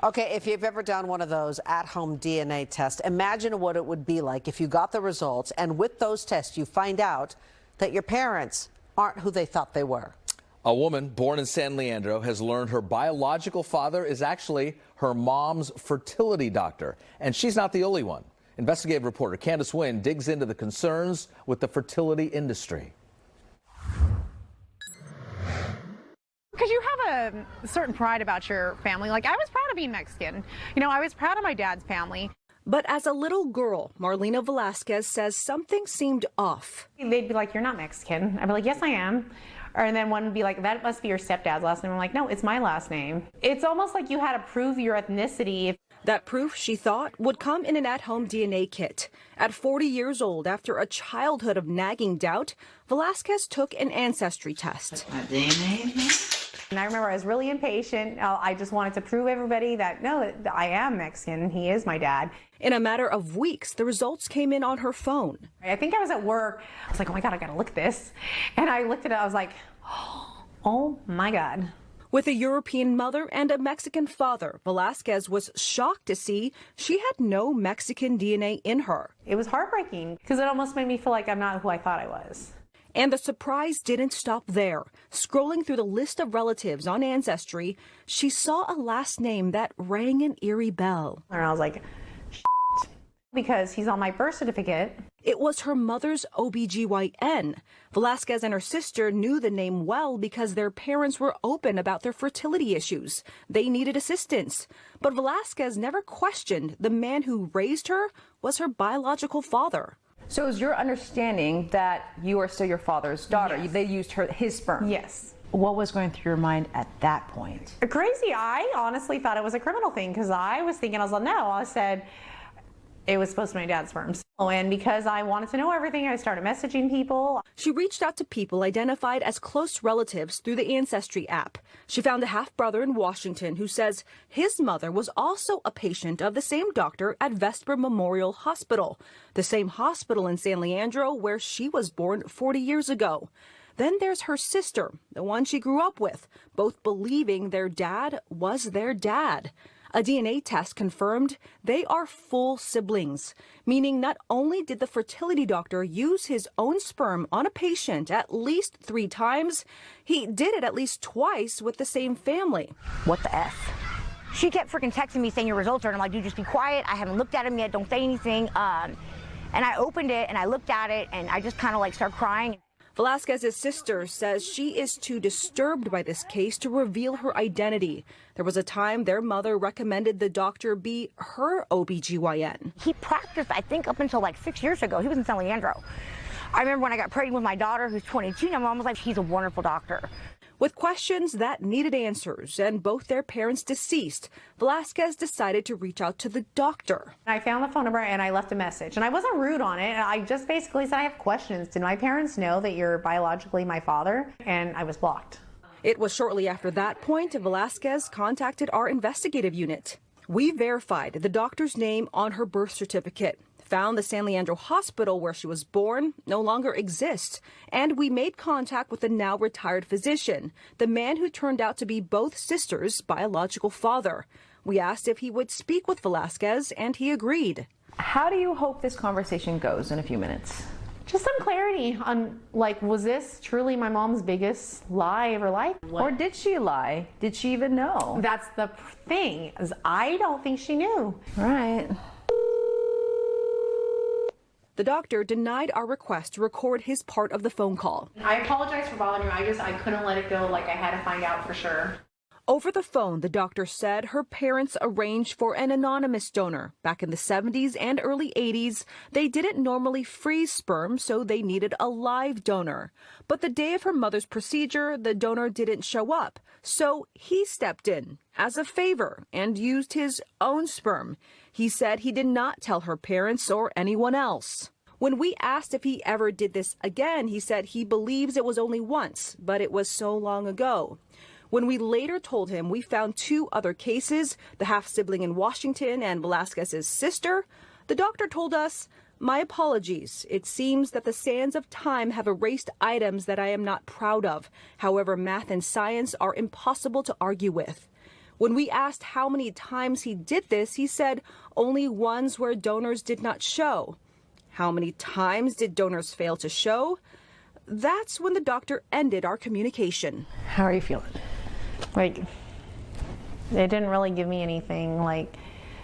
Okay, if you've ever done one of those at-home DNA tests, imagine what it would be like if you got the results and with those tests you find out that your parents aren't who they thought they were. A woman born in San Leandro has learned her biological father is actually her mom's fertility doctor, and she's not the only one. Investigative reporter Candice Nguyen digs into the concerns with the fertility industry. Because you have a certain pride about your family. Like, I was proud of being Mexican. You know, I was proud of my dad's family. But as a little girl, Marlena Velasquez says something seemed off. They'd be like, "You're not Mexican." I'd be like, "Yes, I am." And then one would be like, "That must be your stepdad's last name." I'm like, "No, it's my last name." It's almost like you had to prove your ethnicity. That proof, she thought, would come in an at-home DNA kit. At 40 years old, after a childhood of nagging doubt, Velasquez took an ancestry test. My DNA. And I remember I was really impatient. I just wanted to prove everybody that, no, I am Mexican. He is my dad. In a matter of weeks, the results came in on her phone. I think I was at work. I was like, "Oh my God, I gotta look at this." And I looked at it, I was like, oh my God. With a European mother and a Mexican father, Velasquez was shocked to see she had no Mexican DNA in her. It was heartbreaking because it almost made me feel like I'm not who I thought I was. And the surprise didn't stop there. Scrolling through the list of relatives on Ancestry, she saw a last name that rang an eerie bell. And I was like, because he's on my birth certificate. It was her mother's OBGYN. Velasquez and her sister knew the name well because their parents were open about their fertility issues. They needed assistance. But Velasquez never questioned the man who raised her was her biological father. So is your understanding that you are still your father's daughter? Yes. They used his sperm? Yes. What was going through your mind at that point? Crazy. I honestly thought it was a criminal thing because I was thinking, I was like, no. I said, it was supposed to be my dad's sperm. And because I wanted to know everything, I started messaging people. She reached out to people identified as close relatives through the Ancestry app. She found a half-brother in Washington who says his mother was also a patient of the same doctor at Vesper Memorial Hospital, the same hospital in San Leandro where she was born 40 years ago. Then there's her sister, the one she grew up with, both believing their dad was their dad. A DNA test confirmed they are full siblings, meaning not only did the fertility doctor use his own sperm on a patient at least 3 times, he did it at least twice with the same family. What the F? She kept freaking texting me saying your results are, and I'm like, dude, just be quiet. I haven't looked at them yet. Don't say anything. And I opened it and I looked at it and I just kind of like started crying. Velasquez's sister says she is too disturbed by this case to reveal her identity. There was a time their mother recommended the doctor be her OBGYN. He practiced, I think, up until like 6 years ago. He was in San Leandro. I remember when I got pregnant with my daughter, who's 22, and my mom was like, he's a wonderful doctor. With questions that needed answers and both their parents deceased, Velasquez decided to reach out to the doctor. I found the phone number and I left a message. And I wasn't rude on it. I just basically said, I have questions. Did my parents know that you're biologically my father? And I was blocked. It was shortly after that point Velasquez contacted our investigative unit. We verified the doctor's name on her birth certificate, found the San Leandro hospital where she was born no longer exists, and we made contact with the now retired physician, the man who turned out to be both sisters' biological father. We asked if he would speak with Velasquez, and he agreed. How do you hope this conversation goes in a few minutes? Just some clarity on, like, was this truly my mom's biggest lie of her life? Or did she lie? Did she even know? That's the thing, is I don't think she knew. Right. The doctor denied our request to record his part of the phone call. I apologize for bothering you. I couldn't let it go. Like, I had to find out for sure. Over the phone, the doctor said her parents arranged for an anonymous donor. Back in the 70s and early 80s, they didn't normally freeze sperm, so they needed a live donor. But the day of her mother's procedure, the donor didn't show up. So he stepped in as a favor and used his own sperm. He said he did not tell her parents or anyone else. When we asked if he ever did this again, he said he believes it was only once, but it was so long ago. When we later told him we found 2 other cases, the half-sibling in Washington and Velasquez's sister, the doctor told us, "My apologies. It seems that the sands of time have erased items that I am not proud of. However, math and science are impossible to argue with." When we asked how many times he did this, he said only ones where donors did not show. How many times did donors fail to show? That's when the doctor ended our communication. How are you feeling? Like, it didn't really give me anything, like,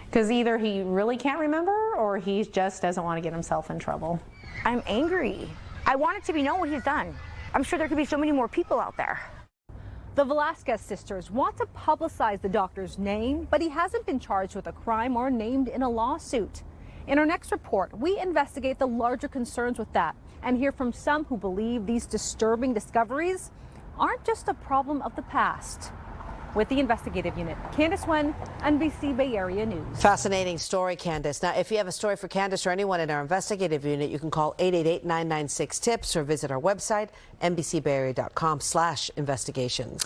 because either he really can't remember or he just doesn't want to get himself in trouble. I'm angry. I want it to be known what he's done. I'm sure there could be so many more people out there. The Velasquez sisters want to publicize the doctor's name, but he hasn't been charged with a crime or named in a lawsuit. In our next report, we investigate the larger concerns with that and hear from some who believe these disturbing discoveries aren't just a problem of the past. With the investigative unit, Candice Nguyen, NBC Bay Area News. Fascinating story, Candice. Now, if you have a story for Candice or anyone in our investigative unit, you can call 888-996-TIPS or visit our website, nbcbayarea.com/investigations.